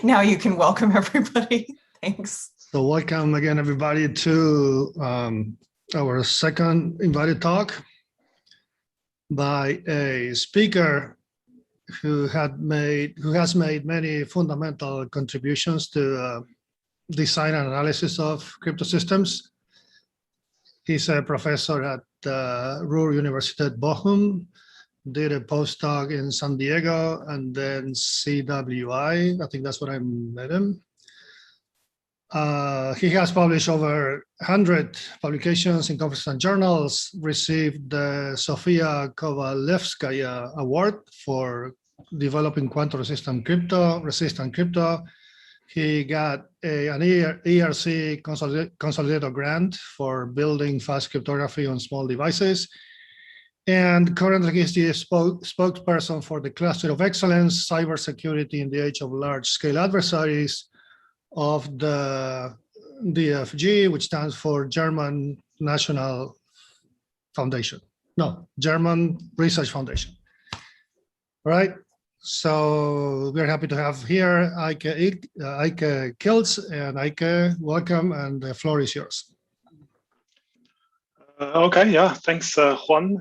Now you can welcome everybody. Thanks. So welcome again, everybody, to our second invited talk by a speaker who has made many fundamental contributions to design and analysis of crypto systems. He's a professor at Ruhr Universität Bochum, did a postdoc in San Diego, and then CWI. I think that's what I met him. He has published over 100 publications in conferences and journals, received the Sofia Kovalevskaya Award for developing quantum-resistant crypto. He got an ERC consolidator grant for building fast cryptography on small devices. And currently he's the spokesperson for the Cluster of Excellence, Cybersecurity in the Age of Large-Scale Adversaries of the DFG, which stands for German National Foundation. No, German Research Foundation. All right, so we're happy to have here Eike Kiltz. And Eike, welcome, and the floor is yours. Okay, yeah, thanks, Juan,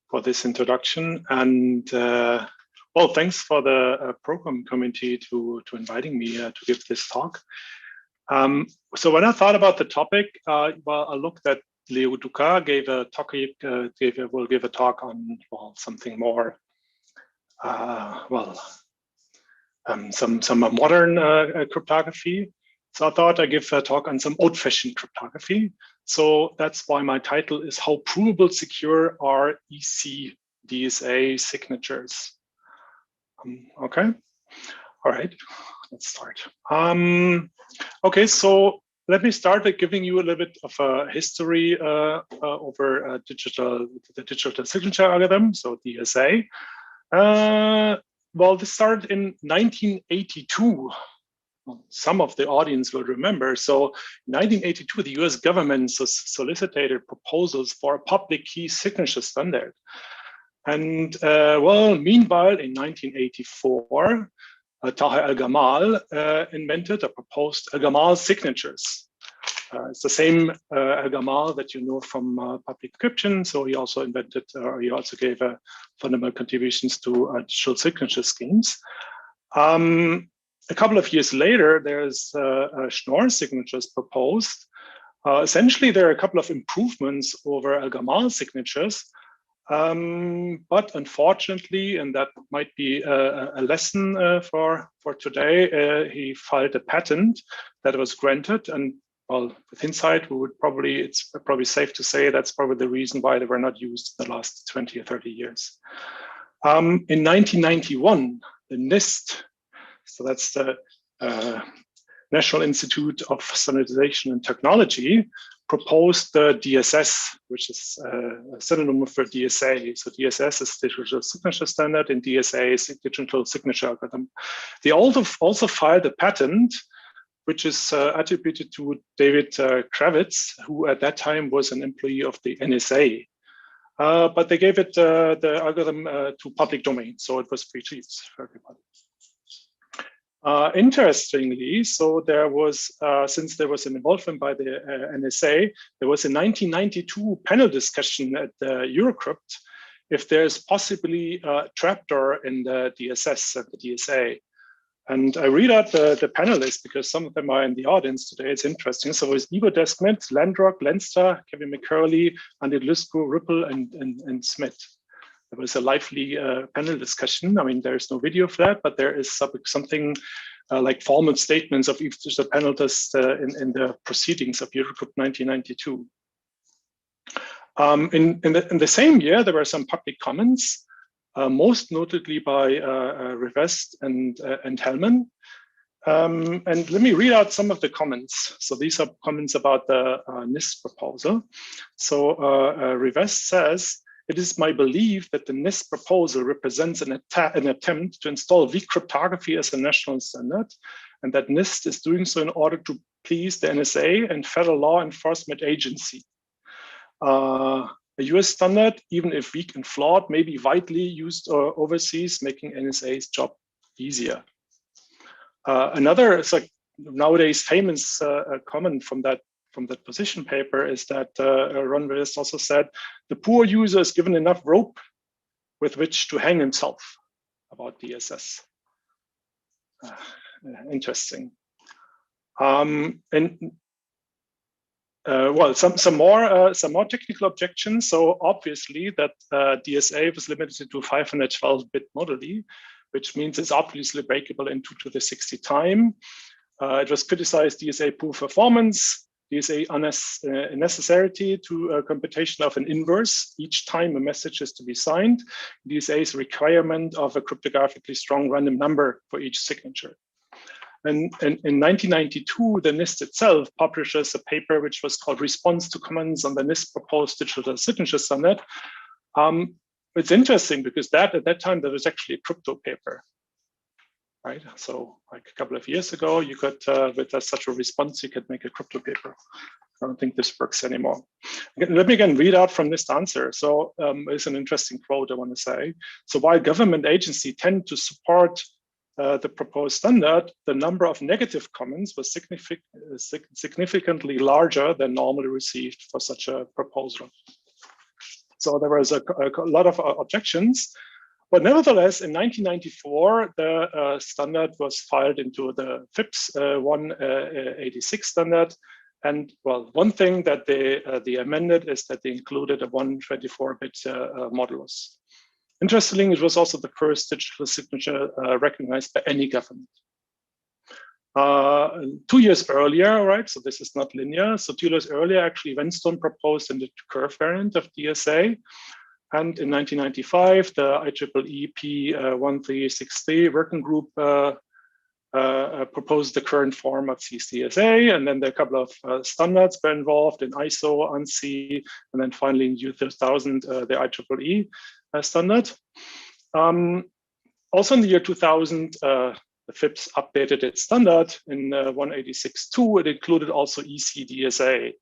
for this introduction. And well, thanks for the program committee to inviting me to give this talk. So when I thought about the topic, well, I looked at Leo Duca gave a talk. Will give a talk on, well, something more, some modern cryptography. So I thought I'd give a talk on some old-fashioned cryptography. So that's why my title is How Provable Secure Are EDCSA Signatures? Okay, all right, let's start. Okay, so let me start by giving you a little bit of a history over the digital signature algorithm, so DSA. Well, this started in 1982. Some of the audience will remember. So in 1982, the US government solicited proposals for a public key signature standard. And well, meanwhile, in 1984, Taher El-Gamal invented or proposed El-Gamal signatures. It's the same El-Gamal that you know from public encryption. So he also invented, or he also gave fundamental contributions to digital signature schemes. A couple of years later, there's Schnorr signatures proposed. Essentially, there are a couple of improvements over El-Gamal signatures. But unfortunately, and that might be a lesson for today, he filed a patent that was granted. And well, with hindsight, it's probably safe to say that's probably the reason why they were not used in the last 20 or 30 years. In 1991, the NIST, so that's the National Institute of Standardization and Technology, proposed the DSS, which is a synonym for DSA. So DSS is digital signature standard, and DSA is digital signature algorithm. They also filed a patent, which is attributed to David Kravitz, who at that time was an employee of the NSA. But they gave it the algorithm to public domain, so it was free to use for everybody. Interestingly, so there was, since there was an involvement by the NSA, there was a 1992 panel discussion at the Eurocrypt if there's possibly a trapdoor in the DSS and the DSA. And I read out the panelists because some of them are in the audience today. It's interesting. So it's Ivo Desmet, Landrock, Leinster, Kevin McCurley, Andy Lisko, Ripple, and Smith. There was a lively panel discussion. I mean, there's no video of that, but there is something like formal statements of each of the panelists in the proceedings of Eurocrypt 1992. In the same year, there were some public comments, most notably by Rivest and Hellman. And let me read out some of the comments. So these are comments about the NIST proposal. So Rivest says, "It is my belief that the NIST proposal represents an attempt to install weak cryptography as a national standard, and that NIST is doing so in order to please the NSA and federal law enforcement agency. A US standard, even if weak and flawed, may be widely used overseas, making NSA's job easier." Another like nowadays famous comment from that position paper is that Ron Willis also said the poor user is given enough rope with which to hang himself about DSS. Interesting. Well, some more technical objections. So obviously that DSA was limited to 512-bit modally, which means it's obviously breakable in 2 to the 60 time. It was criticized DSA poor performance, DSA unnecessity to computation of an inverse each time a message is to be signed, DSA's requirement of a cryptographically strong random number for each signature. And in 1992, the NIST itself publishes a paper which was called Response to Comments on the NIST Proposed Digital Signature Standard. It's interesting because at that time, there was actually a crypto paper, right? So like a couple of years ago, you could, with such a response, you could make a crypto paper. I don't think this works anymore. Let me again read out from this answer. So it's an interesting quote I want to say. So while government agencies tend to support the proposed standard, the number of negative comments was significantly larger than normally received for such a proposal. So there was a lot of objections, but nevertheless, in 1994, the standard was filed into the FIPS 186 standard. And well, one thing that they amended is that they included a 124-bit modulus. Interestingly, it was also the first digital signature recognized by any government. 2 years earlier, right, so this is not linear. So 2 years earlier, actually, Venstone proposed in the curve variant of DSA. And in 1995, the IEEE P1363 working group proposed the current form of CSDSA, and then there are a couple of standards were involved in ISO, ANSI, and then finally in 2000, the IEEE standard. Also in the year 2000, the FIPS updated its standard in 186.2. It included also ECDSA.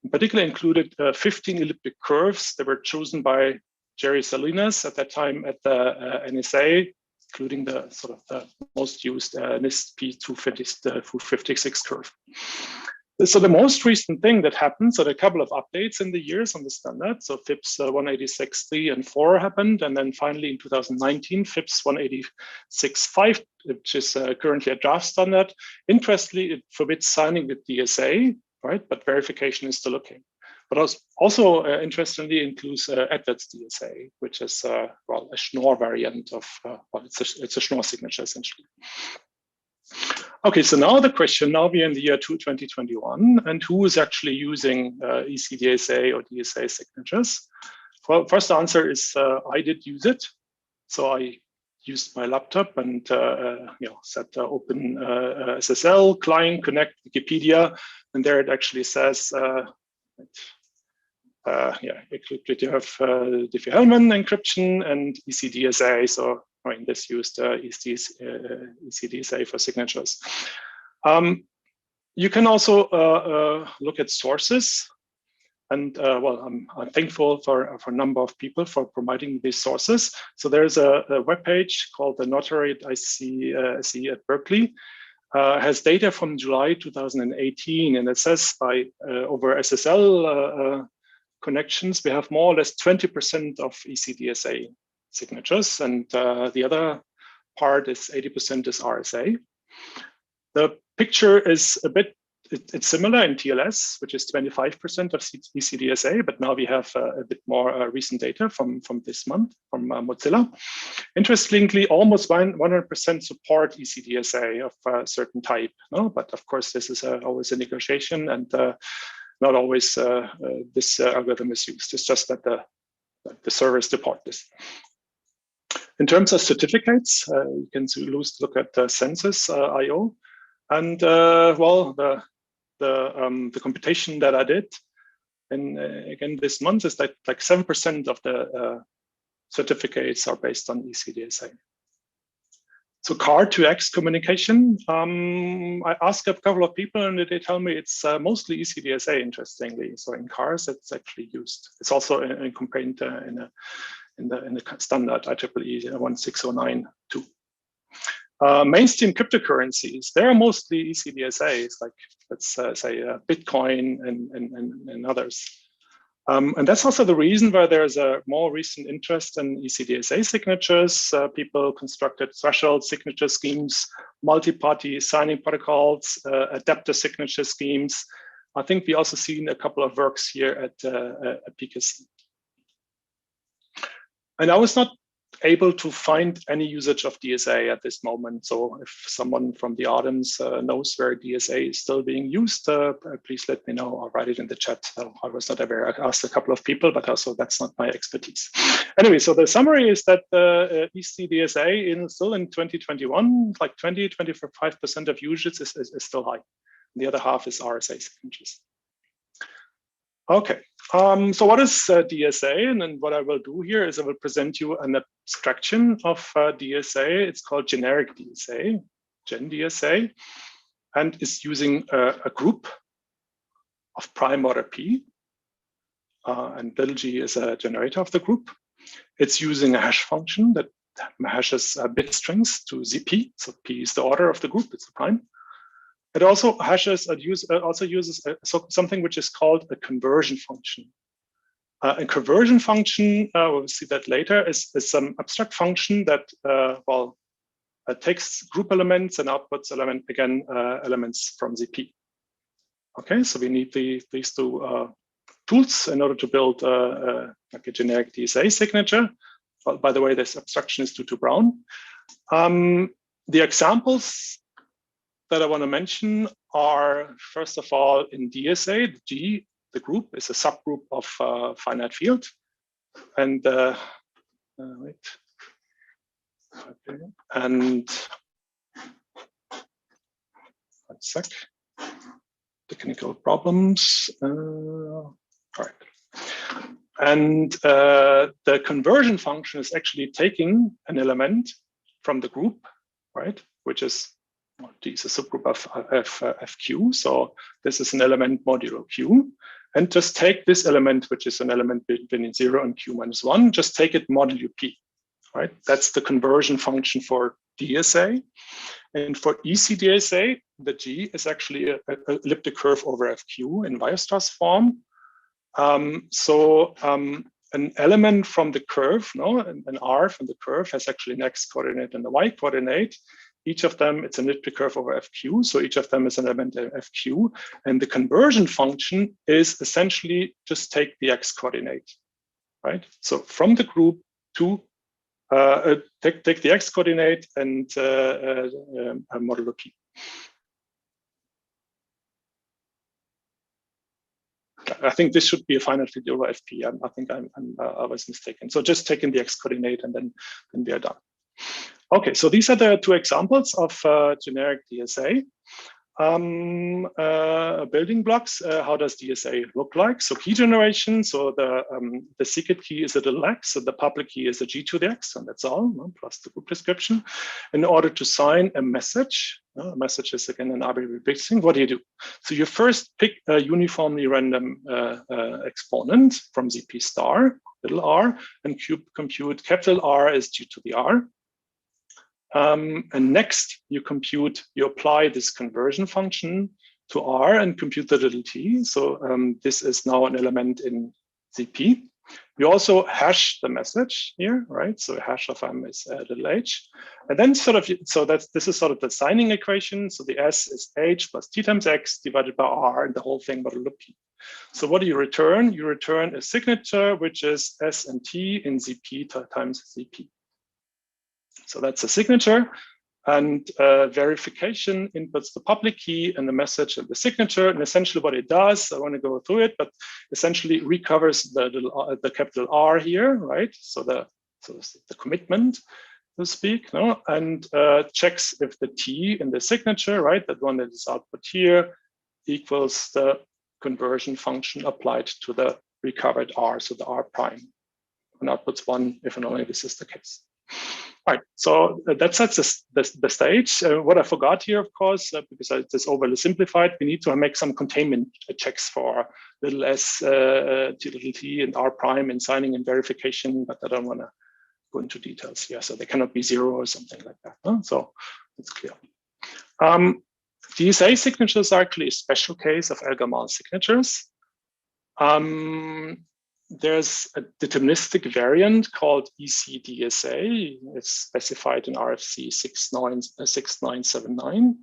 In particular, included 15 elliptic curves that were chosen by Jerry Salinas at that time at the NSA, including the sort of the most used NIST P256 curve. So the most recent thing that happened, so there are a couple of updates in the years on the standard. So FIPS 186.3 and 4 happened. And then finally in 2019, FIPS 186.5, which is currently a draft standard. Interestingly, it forbids signing with DSA, right? But verification is still okay. But also interestingly includes Edwards DSA, which is, well, a Schnorr variant of, well, it's a Schnorr signature essentially. Okay, so now the question, now we're in the year 2021, and who is actually using ECDSA or DSA signatures? Well, first answer is I did use it. So I used my laptop and set open SSL, client, connect Wikipedia, and there it actually says, declarative Diffie-Hellman encryption and ECDSA. So I mean, this used ECDSA for signatures. You can also look at sources. And well, I'm thankful for a number of people for providing these sources. So there's a webpage called the Notariate IC at Berkeley. Has data from July 2018, and it says by over SSL connections, we have more or less 20% of ECDSA signatures, and the other part is 80% is RSA. The picture is a bit, it's similar in TLS, which is 25% of ECDSA, but now we have a bit more recent data from this month from Mozilla. Interestingly, almost 100% support ECDSA of a certain type, no? But of course, this is always a negotiation, and not always this algorithm is used. It's just that the servers support this. In terms of certificates, you can look at the census IO, and well, the computation that I did, and again this month is that like 7% of the certificates are based on ECDSA. So CAR2X communication, I asked a couple of people and they tell me it's mostly ECDSA, interestingly. So in cars, it's actually used. It's also incorporated in the standard IEEE 16092. Mainstream cryptocurrencies, they are mostly ECDSA, like let's say Bitcoin and others. And that's also the reason why there's a more recent interest in ECDSA signatures. People constructed threshold signature schemes, multi-party signing protocols, adapter signature schemes. I think we also seen a couple of works here at PKC. And I was not able to find any usage of DSA at this moment. So if someone from the audience knows where DSA is still being used, please let me know or write it in the chat. I was not aware. I asked a couple of people, but also that's not my expertise. Anyway, so the summary is that ECDSA still in 2021, like 20-25% of usage is still high. The other half is RSA signatures. Okay, so what is DSA? And then what I will do here is I will present you an abstraction of DSA. It's called generic DSA, Gen DSA, and is using a group of prime order P. And little g is a generator of the group. It's using a hash function that hashes bit strings to ZP. So P is the order of the group, it's the prime. It also hashes uses something which is called a conversion function. A conversion function, we'll see that later, is some abstract function that takes group elements and outputs elements from ZP. Okay, so we need these two tools in order to build like a generic DSA signature. Well, by the way, this abstraction is due to Brown. The examples that I want to mention are, first of all, in DSA, the G, the group, is a subgroup of finite field. And wait. Okay. And one sec. Technical problems. All right. And the conversion function is actually taking an element from the group, right, which is T is a subgroup of FQ. So this is an element modulo Q. And just take this element, which is an element between 0 and Q minus 1, just take it modulo P, right? That's the conversion function for DSA. And for ECDSA, the G is actually an elliptic curve over FQ in Weierstrass form. An element from the curve, an R from the curve has actually an X coordinate and a Y coordinate. Each of them, it's an elliptic curve over FQ. So each of them is an element in FQ. And the conversion function is essentially just take the X coordinate, right? So from the group to take the X coordinate and modulo P. I think this should be a finite field over FP. I think I was mistaken. So just taking the X coordinate and then we are done. Okay, so these are the two examples of generic DSA. Building blocks, how does DSA look like? So key generation, so the secret key is a little x, so the public key is a G to the x, and that's all, plus the group description. In order to sign a message is again an arbitrary bit string, what do? So you first pick a uniformly random exponent from ZP star, little r, and compute capital R is G to the R. And next, you apply this conversion function to R and compute the little t. So this is now an element in ZP. You also hash the message here, right? So hash of M is little h. And then this is sort of the signing equation. So the S is h plus t times x divided by R, and the whole thing modulo P. So what do you return? You return a signature, which is S and T in ZP times ZP. So that's a signature, and verification inputs the public key and the message and the signature. And essentially what it does, I want to go through it, but essentially recovers the capital R here, right? So the commitment, so to speak, and checks if the T in the signature, right, that one that is output here, equals the conversion function applied to the recovered R, so the R prime, and outputs 1 if and only this is the case. All right, so that sets the stage. What I forgot here, of course, because it's overly simplified, we need to make some containment checks for little s, little t, and r prime in signing and verification, but I don't want to go into details here. So they cannot be 0 or something like that. So it's clear. DSA signatures are actually a special case of Elgamal signatures. There's a deterministic variant called ECDSA. It's specified in RFC 6979.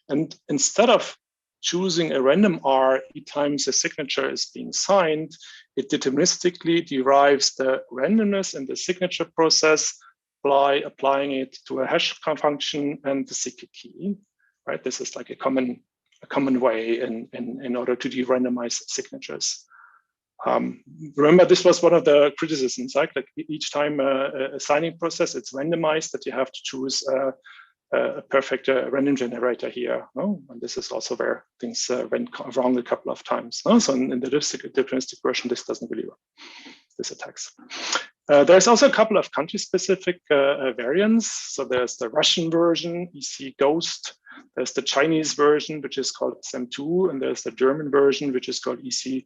And instead of choosing a random R each time the signature is being signed, it deterministically derives the randomness in the signature process by applying it to a hash function and the secret key. Right? This is like a common way in order to de-randomize signatures. Remember, this was one of the criticisms, right? Like each time a signing process, it's randomized, that you have to choose a perfect random generator here. No? And this is also where things went wrong a couple of times. No? So in the deterministic version, this doesn't really work, this attacks. There's also a couple of country-specific variants. So there's the Russian version, EC Ghost. There's the Chinese version, which is called SM2, and there's the German version, which is called EC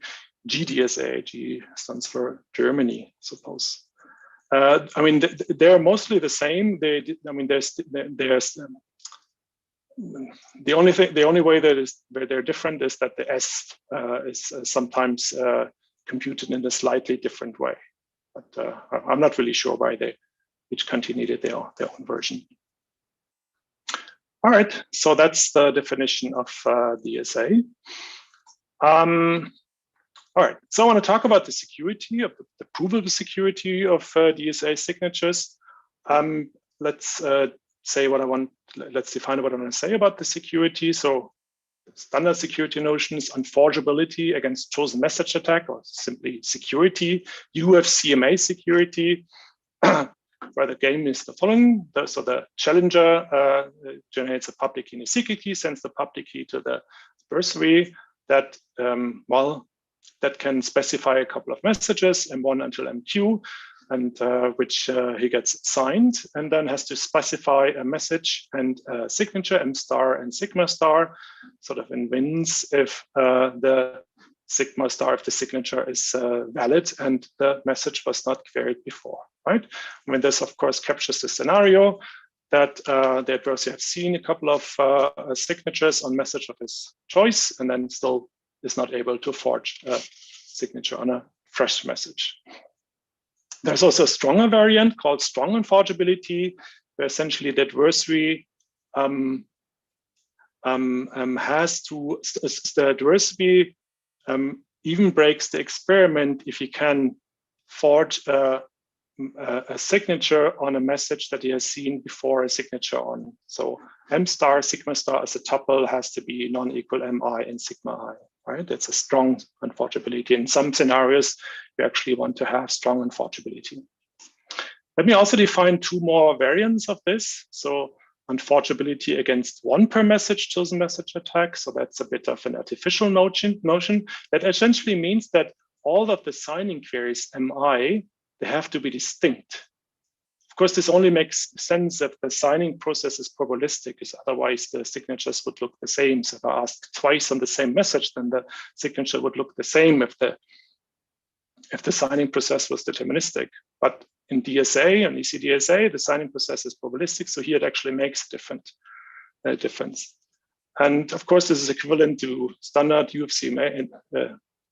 GDSA. G stands for Germany, I suppose. I mean, they're mostly the same. The only way that where they're different is that the S is sometimes computed in a slightly different way. But I'm not really sure why each country needed their own version. All right, so that's the definition of DSA. All right, so I want to talk about the security of the provable security of DSA signatures. Let's say what I want. Let's define what I want to say about the security. So, standard security notions: unforgeability against chosen message attack, or simply security. You have CMA security, where the game is the following. So the challenger generates a public key and a secret key, sends the public key to the adversary. That that can specify a couple of messages, M1 until MQ, and which he gets signed, and then has to specify a message and a signature, M star and sigma star, sort of in wins if the sigma star, if the signature is valid and the message was not queried before, right? I mean, this of course captures the scenario that the adversary has seen a couple of signatures on message of his choice, and then still is not able to forge a signature on a fresh message. There's also a stronger variant called strong unforgeability, where essentially the adversary even breaks the experiment if he can forge a signature on a message that he has seen before a signature on. So M star, sigma star as a tuple has to be non-equal Mi and sigma I, right? It's a strong unforgeability. In some scenarios, we actually want to have strong unforgeability. Let me also define two more variants of this. So unforgeability against one per message chosen message attack. So that's a bit of an artificial notion that essentially means that all of the signing queries Mi, they have to be distinct. Of course, this only makes sense if the signing process is probabilistic, because otherwise the signatures would look the same. So if I ask twice on the same message, then the signature would look the same if the signing process was deterministic. But in DSA and ECDSA, the signing process is probabilistic. So here it actually makes a difference. And of course, this is equivalent to standard UFCMA and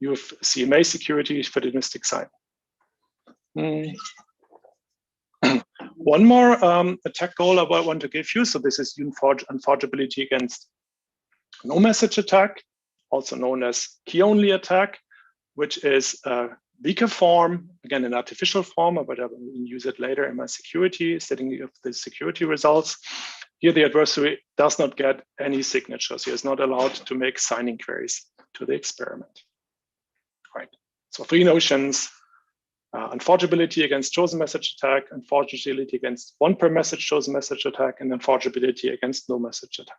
UFCMA security for deterministic sign. One more attack goal I want to give you. So this is unforgeability against no message attack, also known as key-only attack, which is a weaker form, again, an artificial form, but I will use it later in my security, setting of the security results. Here, the adversary does not get any signatures. He is not allowed to make signing queries to the experiment. Right. So three notions: unforgeability against chosen message attack, unforgeability against one per message chosen message attack, and unforgeability against no message attack.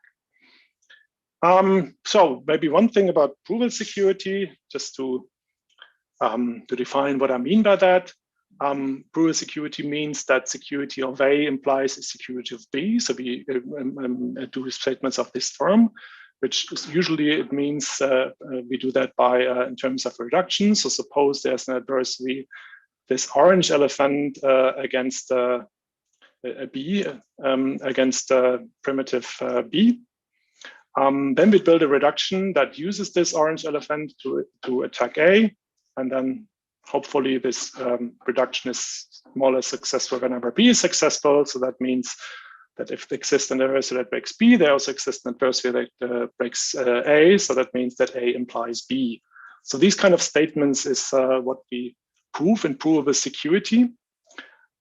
So maybe one thing about provable security, just to define what I mean by that. Provable security means that security of A implies a security of B. So we do statements of this form, which is usually it means we do that by in terms of reduction. So suppose there's an adversary, this orange elephant against B against primitive B. Then we build a reduction that uses this orange elephant to attack A, and then hopefully this reduction is more or less successful whenever B is successful. So that means that if they exist an adversary that breaks B, they also exist an adversary that breaks A. So that means that A implies B. So these kind of statements is what we prove in provable security.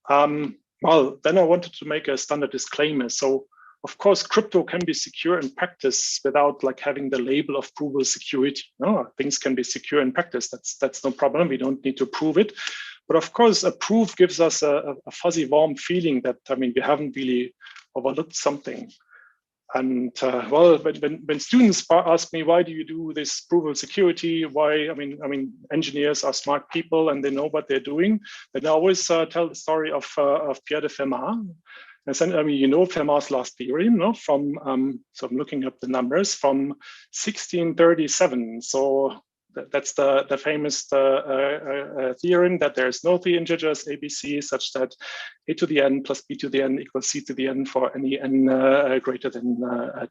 Well, then I wanted to make a standard disclaimer. So of course, crypto can be secure in practice without like having the label of provable security. No, things can be secure in practice. That's no problem. We don't need to prove it. But of course, a proof gives us a fuzzy, warm feeling that, I mean, we haven't really overlooked something. And well, when students ask me, why do you do this provable security? Why? I mean, engineers are smart people and they know what they're doing. Then I always tell the story of Pierre de Fermat. I mean, you know Fermat's last theorem, no? From so I'm looking up the numbers from 1637. So that's the famous theorem that there's no three integers ABC such that a to the n plus b to the n equals c to the n for any n greater than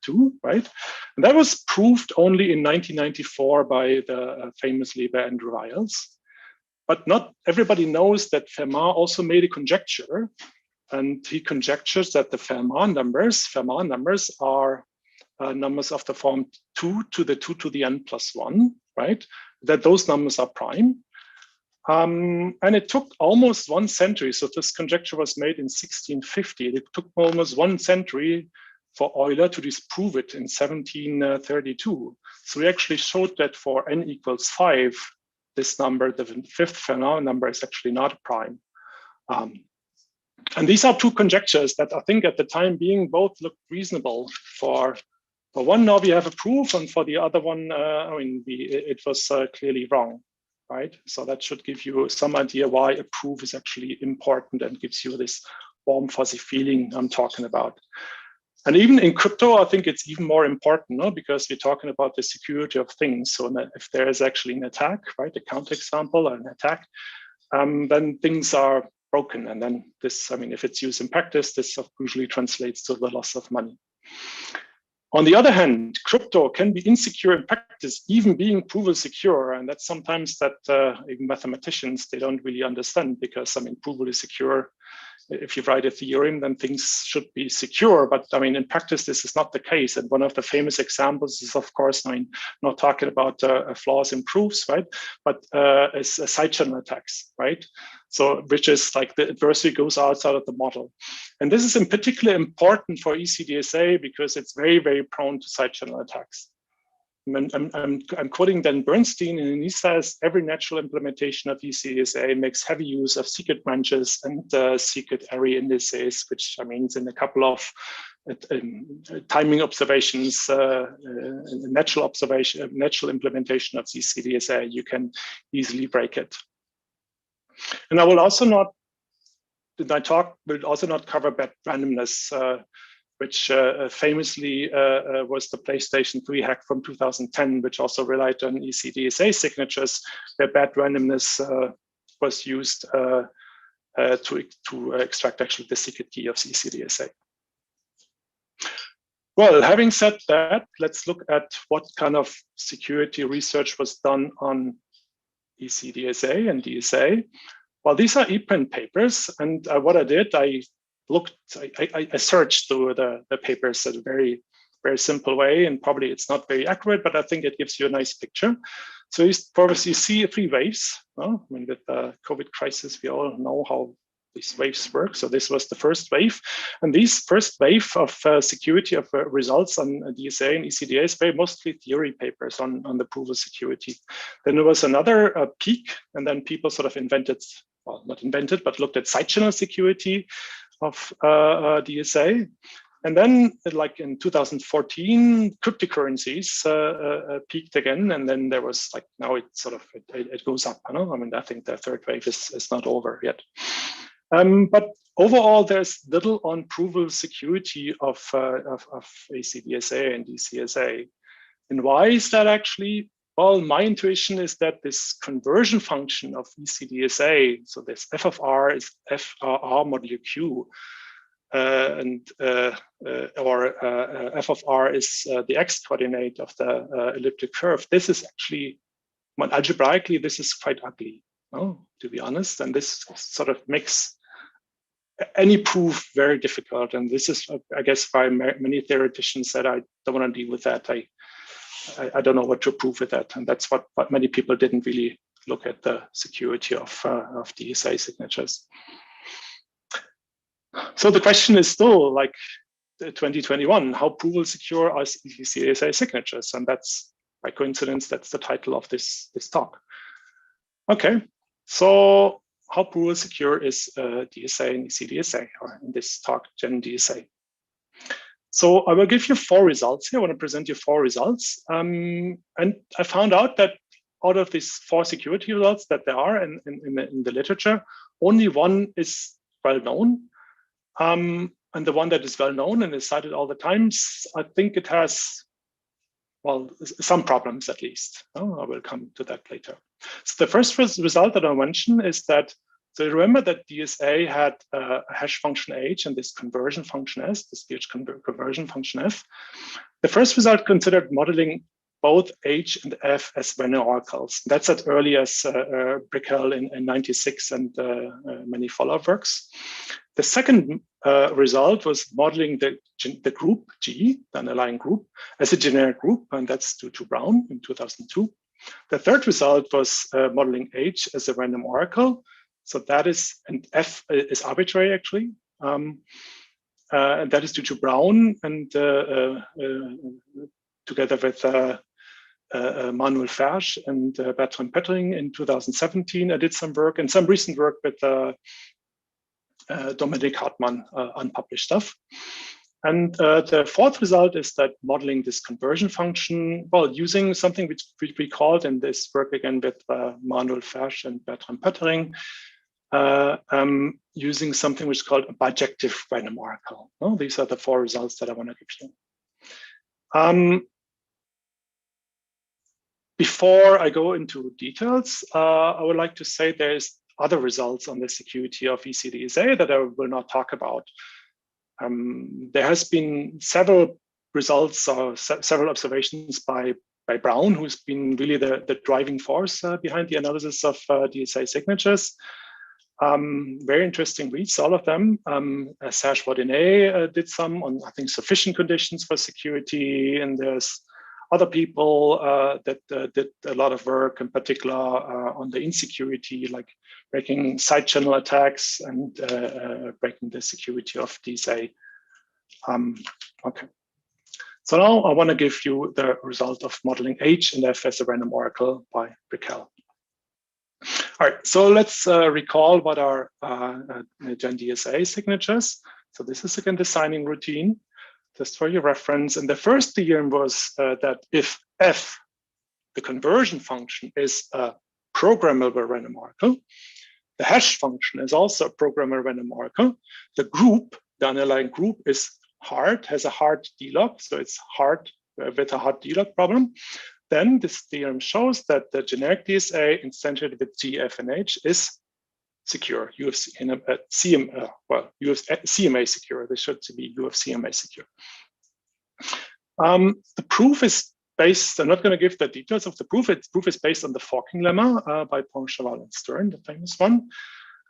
2, right? And that was proved only in 1994 by the famous Leber and Riles. But not everybody knows that Fermat also made a conjecture. And he conjectures that the Fermat numbers are numbers of the form 2 to the 2 to the n plus 1, right? That those numbers are prime. And it took almost 1 century. So this conjecture was made in 1650. It took almost 1 century for Euler to disprove it in 1732. So we actually showed that for n equals 5, this number, the 5th Fermat number, is actually not a prime. And these are 2 conjectures that I think at the time being both looked reasonable. For one, now we have a proof, and for the other one, I mean, it was clearly wrong, right? So that should give you some idea why a proof is actually important and gives you this warm, fuzzy feeling I'm talking about. And even in crypto, I think it's even more important, no? Because we're talking about the security of things. So if there is actually an attack, right, a counterexample or an attack, then things are broken. And then this, I mean, if it's used in practice, this usually translates to the loss of money. On the other hand, crypto can be insecure in practice, even being provable secure. And that's sometimes that even mathematicians, they don't really understand, because I mean, provably secure, if you write a theorem, then things should be secure. But I mean, in practice, this is not the case. And one of the famous examples is, of course, I mean, not talking about flaws in proofs, right? But is side channel attacks, right? So which is like the adversary goes outside of the model. And this is in particular important for ECDSA because it's very, very prone to side channel attacks. I'm quoting Dan Bernstein, and he says every natural implementation of ECDSA makes heavy use of secret branches and secret array indices, which I mean, in a couple of timing observations, natural implementation of ECDSA, you can easily break it. And I will also not, my talk will also not cover bad randomness, which famously was the PlayStation 3 hack from 2010, which also relied on ECDSA signatures, where bad randomness was used to extract actually the secret key of ECDSA. Well, having said that, let's look at what kind of security research was done on ECDSA and DSA. Well, these are ePrint papers, and what I did, I searched through the papers in a very, very simple way, and probably it's not very accurate, but I think it gives you a nice picture. So you see 3 waves. Well, I mean, with the COVID crisis, we all know how these waves work. So this was the first wave. And this first wave of security of results on DSA and ECDSA, mostly theory papers on the proof of security. Then there was another peak, and then people sort of invented, well, not invented, but looked at side channel security of DSA. And then like in 2014, cryptocurrencies peaked again. And then there was like, now it sort of, it goes up. I mean, I think the third wave is not over yet. But overall, there's little on provable security of ECDSA and DCSA. And why is that actually? Well, my intuition is that this conversion function of ECDSA, so this f of r is f r modulo q, f of r is the x-coordinate of the elliptic curve. This is actually, well, algebraically, this is quite ugly, to be honest. And this sort of makes any proof very difficult. And this is, I guess, why many theoreticians said, I don't want to deal with that. I don't know what to prove with that. And that's what many people didn't really look at the security of DSA signatures. So the question is still, like, 2021, how prove will secure are EDCSA signatures? And that's, by coincidence, that's the title of this talk. Okay, so how prove will secure is DSA and ECDSA, or in this talk, Gen DSA. So I will give you 4 results here. I want to present you 4 results. And I found out that out of these 4 security results that there are in the literature, only one is well known. And the one that is well known and is cited all the times, I think it has, well, some problems at least. I will come to that later. So the first result that I mentioned is that, so remember that DSA had a hash function H and this conversion function S, this pH conversion function F. The first result considered modeling both H and F as Venn oracles. That's as early as Brickell in 96 and many follow-up works. The second result was modeling the group G, the underlying group, as a generic group, and that's due to Brown in 2002. The third result was modeling H as a random oracle. So that is, and F is arbitrary actually. And that is due to Brown and together with Manuel Fersch and Bertrand Pettering in 2017, I did some work and some recent work with Dominik Hartmann, unpublished stuff. And the fourth result is that modeling this conversion function, well, using something which we called in this work again with Manuel Fersch and Bertrand Pettering, using something which is called a bijective random oracle. Well, these are the 4 results that I want to give you. Before I go into details, I would like to say there's other results on the security of ECDSA that I will not talk about. There has been several results or several observations by Brown, who's been really the driving force behind the analysis of DSA signatures. Very interesting reads, all of them. Serge Wardinet did some on, I think, sufficient conditions for security, and there's other people that did a lot of work, in particular on the insecurity, like breaking side channel attacks and breaking the security of DSA. Okay. So now I want to give you the result of modeling H and F as a random oracle by Brickell. All right, so let's recall what are Gen DSA signatures. So this is again the signing routine, just for your reference. And the first theorem was that if F, the conversion function, is a programmable random oracle, the hash function is also a programmable random oracle. The group, the underlying group, is hard, has a hard D-log, so it's hard with a hard D-log problem. Then this theorem shows that the generic DSA instantiated with G, F, and H is secure. CMA secure. This should be U of CMA secure. The proof is based, I'm not going to give the details of the proof. The proof is based on the forking lemma by Poincaré and Stern, the famous one.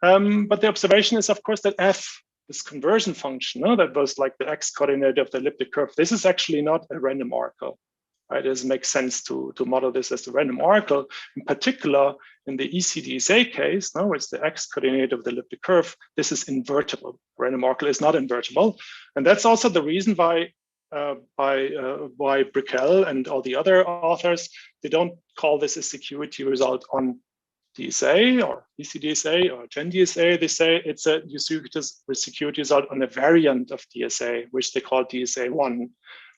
But the observation is, of course, that F, this conversion function, that was like the x-coordinate of the elliptic curve, this is actually not a random oracle. Right? It doesn't make sense to model this as a random oracle. In particular, in the ECDSA case, now it's the x-coordinate of the elliptic curve. This is invertible. Random oracle is not invertible, and that's also the reason why Brickell and all the other authors, they don't call this a security result on DSA or ECDSA or Gen DSA. They say it's a security result on a variant of DSA, which they call DSA1.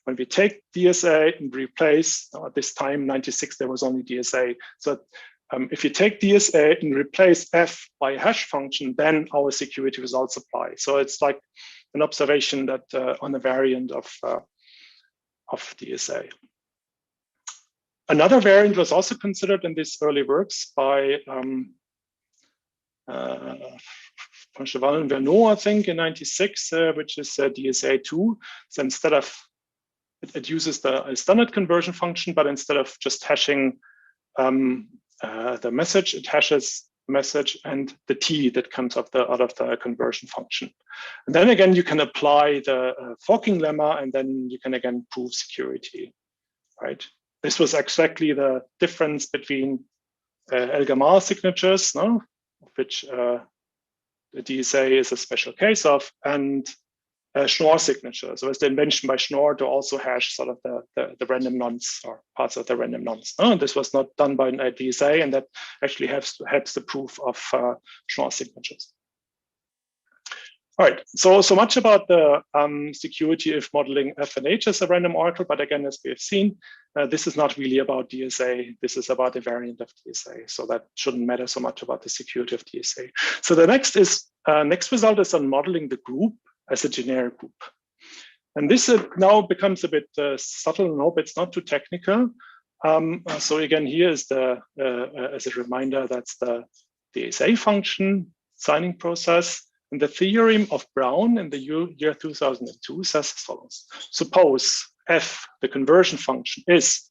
When we take DSA and replace, at this time, 96, there was only DSA. So if you take DSA and replace F by a hash function, then our security results apply. So it's like an observation that on a variant of DSA. Another variant was also considered in these early works by Verneau, I think, in 96, which is DSA2. So instead of, it uses the standard conversion function, but instead of just hashing the message, it hashes message and the T that comes out of the conversion function. And then again, you can apply the forking lemma, and then you can again prove security, right? This was exactly the difference between El-Gamal signatures, no? Which the DSA is a special case of, and Schnorr signature. So it's the invention by Schnorr to also hash sort of the random nonce or parts of the random nonce. No, this was not done by an DSA, and that actually helps the proof of Schnorr signatures. All right, so much about the security if modeling F and H as a random oracle, but again, as we have seen, this is not really about DSA. This is about a variant of DSA, so that shouldn't matter so much about the security of DSA. So the next result is on modeling the group as a generic group. And this now becomes a bit subtle, and I hope it's not too technical. So again, here is as a reminder, that's the DSA function signing process. And the theorem of Brown in the year 2002 says as follows. Suppose F, the conversion function, is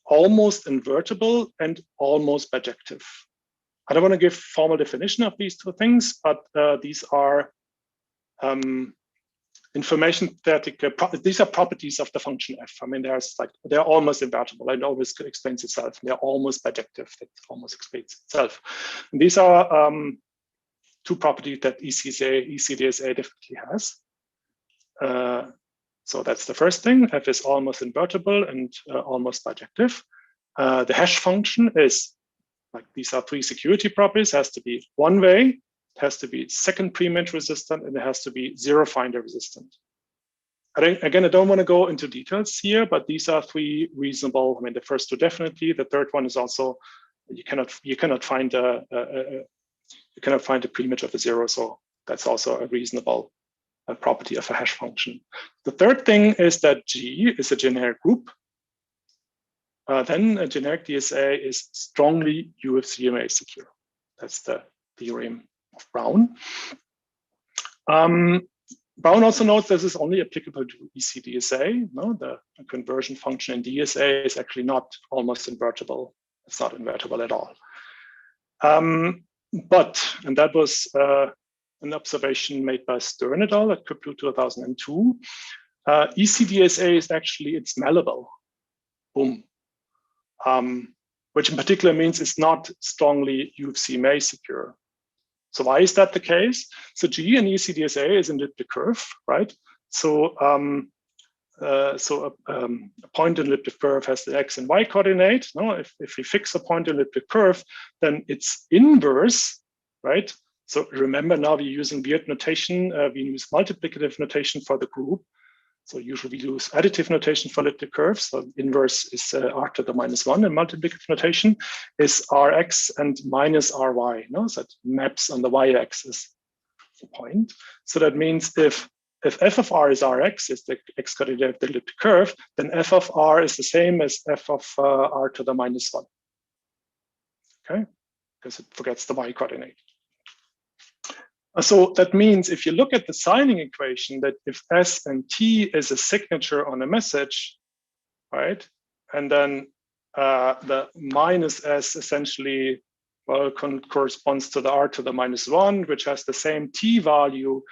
almost invertible and almost bijective. I don't want to give formal definition of these two things, but these are information theoretical. These are properties of the function F. I mean, they're almost invertible. It always explains itself. They're almost bijective. That almost explains itself. And these are two properties that ECDSA definitely has. So that's the first thing. F is almost invertible and almost bijective. The hash function is like, these are three security properties. It has to be one way, it has to be second pre-match resistant, and it has to be zero finder resistant. Again, I don't want to go into details here, but these are three reasonable. I mean, the first two definitely. The third one is also you cannot find a pre-match of a zero, so that's also a reasonable property of a hash function. The third thing is that G is a generic group. Then a generic DSA is strongly UFCMA secure. That's the theorem of Brown. Brown also notes this is only applicable to ECDSA. No, the conversion function in DSA is actually not almost invertible. It's not invertible at all. But, and that was an observation made by Stern et al. At Crypto 2002, ECDSA is actually, it's malleable. Boom. Which in particular means it's not strongly UFCMA secure. So why is that the case? So G in ECDSA is an elliptic curve, right? So a point in elliptic curve has the X and Y coordinate. No, if we fix a point in elliptic curve, then its inverse, right? So remember, now we're using weird notation. We use multiplicative notation for the group. So usually we use additive notation for elliptic curves. So inverse is r to the -1, and multiplicative notation is rx and minus ry. No, so it maps on the y-axis the point. So that means if f of r is rx, is the x coordinate of the elliptic curve, then f of r is the same as f of r to the -1. Okay, because it forgets the y coordinate. So that means if you look at the signing equation, that if S and T is a signature on a message, right, and then the minus S essentially, well, corresponds to the R to the -1, which has the same T value,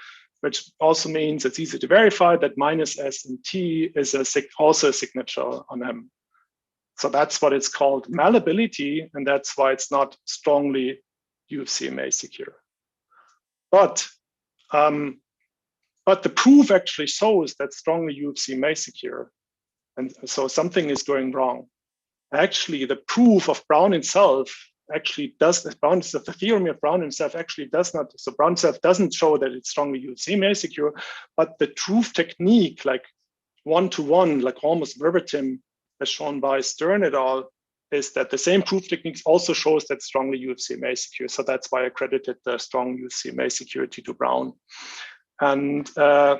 which also means it's easy to verify that minus S and T is also a signature on M. So that's what it's called malleability, and that's why it's not strongly UFCMA secure. But the proof actually shows that strongly UFCMA secure, and so something is going wrong. Actually, the proof of Brown itself actually does. The theorem of Brown himself actually does not. So Brown himself doesn't show that it's strongly UFCMA secure, but the proof technique, like one-to-one, like almost verbatim, as shown by Stern et al., is that the same proof techniques also shows that strongly UFCMA secure. So that's why I credited the strong UFCMA security to Brown. And so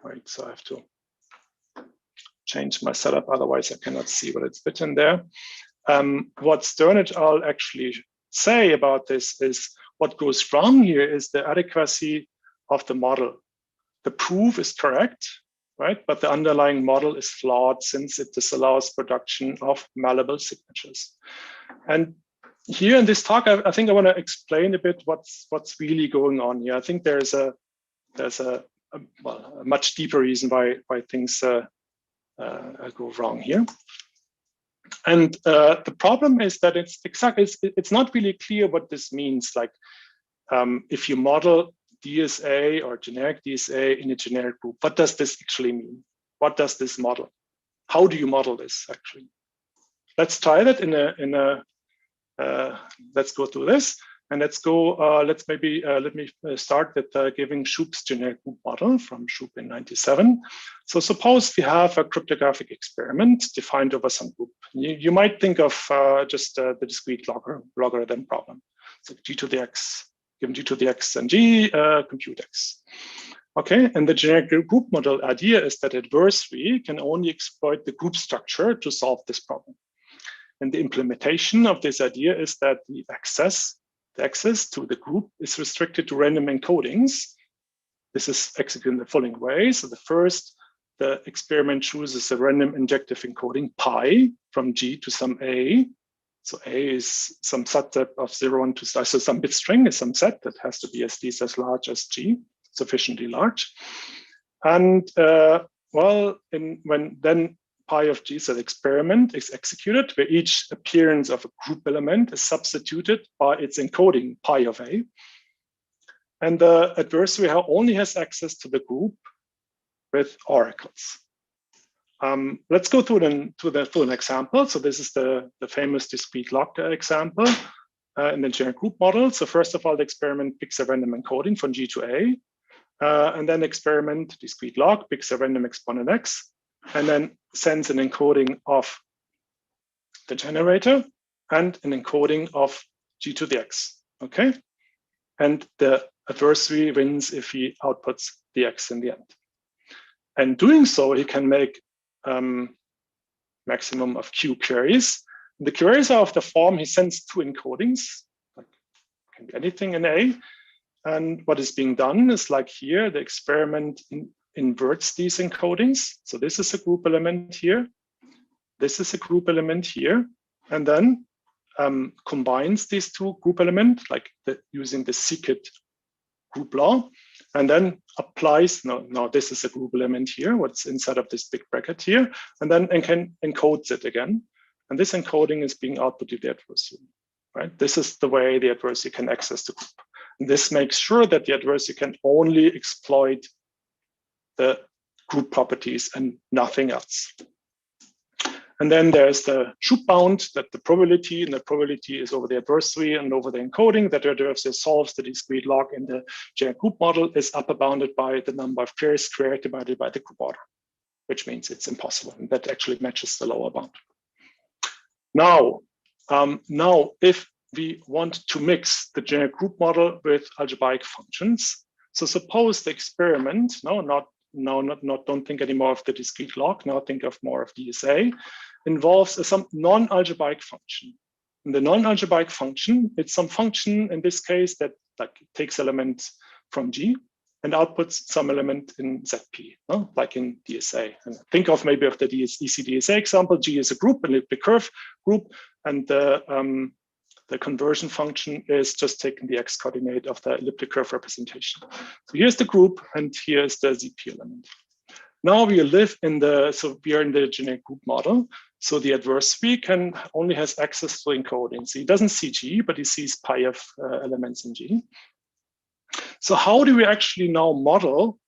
I have to change my setup, otherwise I cannot see what it's written there. what Stern et al. Actually say about this is what goes wrong here is the adequacy of the model. The proof is correct, right? But the underlying model is flawed since it disallows production of malleable signatures. And here in this talk, I think I want to explain a bit what's really going on here. I think there's a much deeper reason why things go wrong here. And the problem is that it's not really clear what this means. Like if you model DSA or generic DSA in a generic group, what does this actually mean? What does this model? How do you model this actually? Let's try that let's go through this. And let's go, let me start with giving Shoup's generic group model from Shoup in 97. So suppose we have a cryptographic experiment defined over some group. You might think of just the discrete logarithm problem. So g to the x, given g to the x and g, compute x. Okay, and the generic group model idea is that adversary can only exploit the group structure to solve this problem. And the implementation of this idea is that the access to the group is restricted to random encodings. This is executed in the following way. So the experiment chooses a random injective encoding pi from G to some A. So A is some subset of 0 and 2, so some bit string is some set that has to be at least as large as G, sufficiently large. And when then pi of G, so the experiment is executed, where each appearance of a group element is substituted by its encoding pi of A. And the adversary only has access to the group with oracles. Let's go through an example. So this is the famous discrete log example in the generic group model. So first of all, the experiment picks a random encoding from G to A. And then experiment discrete log picks a random exponent X, and then sends an encoding of the generator and an encoding of G to the X, okay? And the adversary wins if he outputs the X in the end. And doing so, he can make maximum of Q queries. The queries are of the form, he sends 2 encodings, like can be anything in A. And what is being done is like here, the experiment inverts these encodings. So this is a group element here. This is a group element here. And then combines these 2 group elements, like using the secret group law, and then applies, no, this is a group element here, what's inside of this big bracket here, and then encodes it again. And this encoding is being output to the adversary, right? This is the way the adversary can access the group. And this makes sure that the adversary can only exploit the group properties and nothing else. And then there's the Shoup bound, that the probability, and the probability is over the adversary and over the encoding that the adversary solves the discrete log in the generic group model is upper bounded by the number of queries squared divided by the group order, which means it's impossible. And that actually matches the lower bound. Now, if we want to mix the generic group model with algebraic functions, so suppose the experiment, don't think anymore of the discrete log, now think of more of DSA, involves some non-algebraic function. And the non-algebraic function, it's some function in this case that takes elements from G and outputs some element in ZP, like in DSA. And think of maybe of the ECDSA example, G is a group, an elliptic curve group, and the conversion function is just taking the X coordinate of the elliptic curve representation. So here's the group, and here's the ZP element. Now we live in we are in the generic group model. So the adversary only has access to encoding. So he doesn't see G, but he sees pi of elements in G. So how do we actually now model?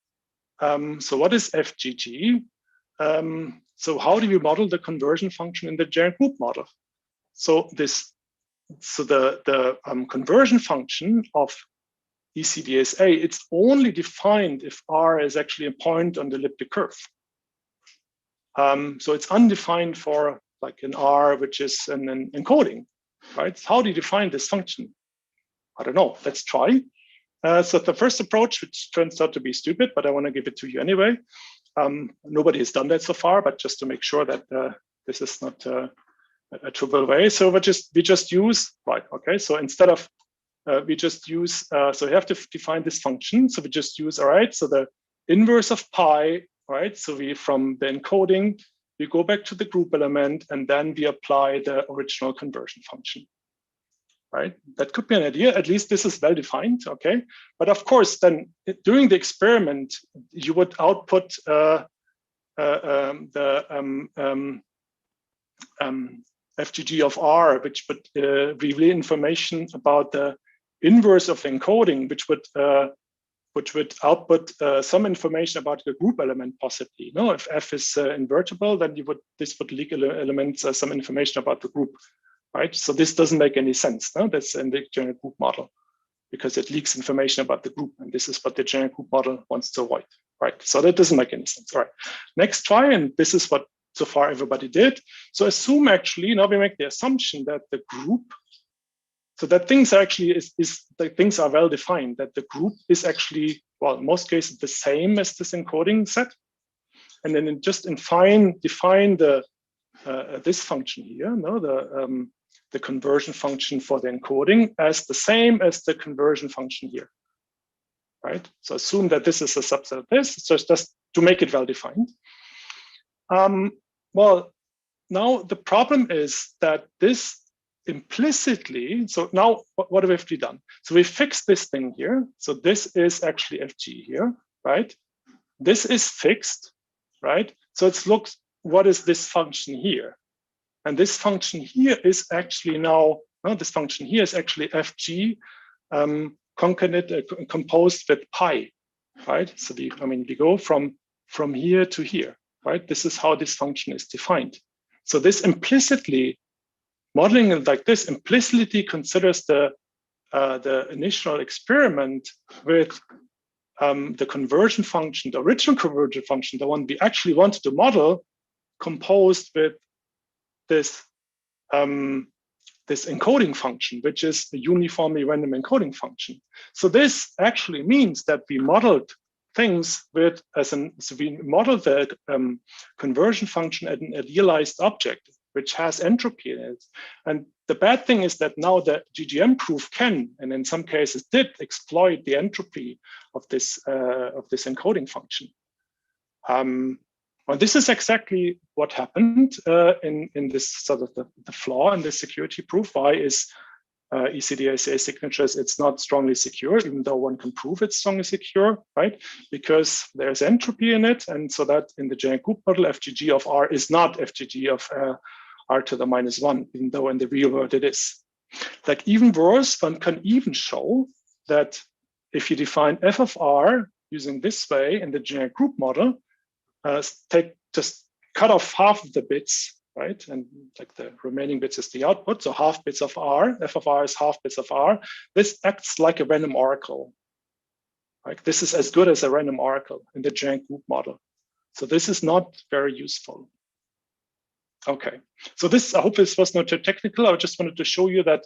So what is FGG? So how do we model the conversion function in the generic group model? So the conversion function of ECDSA, it's only defined if R is actually a point on the elliptic curve. So it's undefined for like an R, which is an encoding, right? How do you define this function? I don't know, let's try. So the first approach, which turns out to be stupid, but I want to give it to you anyway. Nobody has done that so far, but just to make sure that this is not a trivial way. So we just use, right, okay, so instead of, we just use, so we have to define this function. So we just use, all right, so the inverse of pi, right? So we, from the encoding, we go back to the group element and then we apply the original conversion function, right? That could be an idea. At least this is well defined, okay? But of course, then during the experiment, you would output FGG of R, which would reveal information about the inverse of encoding, which would output some information about the group element possibly. You know, if F is invertible, then this would leak elements some information about the group, right? So this doesn't make any sense. No, that's in the general group model because it leaks information about the group, and this is what the general group model wants to avoid, right? So that doesn't make any sense. All right, next try, and this is what so far everybody did. So assume actually, now we make the assumption that the group, so that things are actually that things are well defined, that the group is actually, well, in most cases the same as this encoding set. And then just define the this function here, no, the conversion function for the encoding as the same as the conversion function here, right? So assume that this is a subset of this, so just to make it well defined. Well, now the problem is that this implicitly, so now what have we done? So we fixed this thing here. So this is actually FG here, right? This is fixed, right? So it looks, what is this function here? And this function here is actually now, this function here is actually FG composed with pi, right? So we go from here to here, right? This is how this function is defined. So this implicitly, modeling it like this implicitly considers the initial experiment with the conversion function, the original conversion function, the one we actually wanted to model, composed with this this encoding function, which is a uniformly random encoding function. So this actually means that we modeled things with so we modeled the conversion function as an idealized object, which has entropy in it. And the bad thing is that now the GGM proof can, and in some cases did, exploit the entropy of this encoding function. Well, this is exactly what happened in this sort of the flaw in the security proof. Why is EDCSA signatures, it's not strongly secure, even though one can prove it's strongly secure, right? Because there's entropy in it. And so that in the general group model, FGG of R is not FGG of R to the -1, even though in the real world it is. Like even worse, one can even show that if you define f of R using this way in the general group model, just cut off half of the bits, right? And like the remaining bits is the output. So half bits of R, f of R is half bits of R. This acts like a random oracle. Right? This is as good as a random oracle in the general group model. So this is not very useful. Okay, so this, I hope this was not too technical. I just wanted to show you that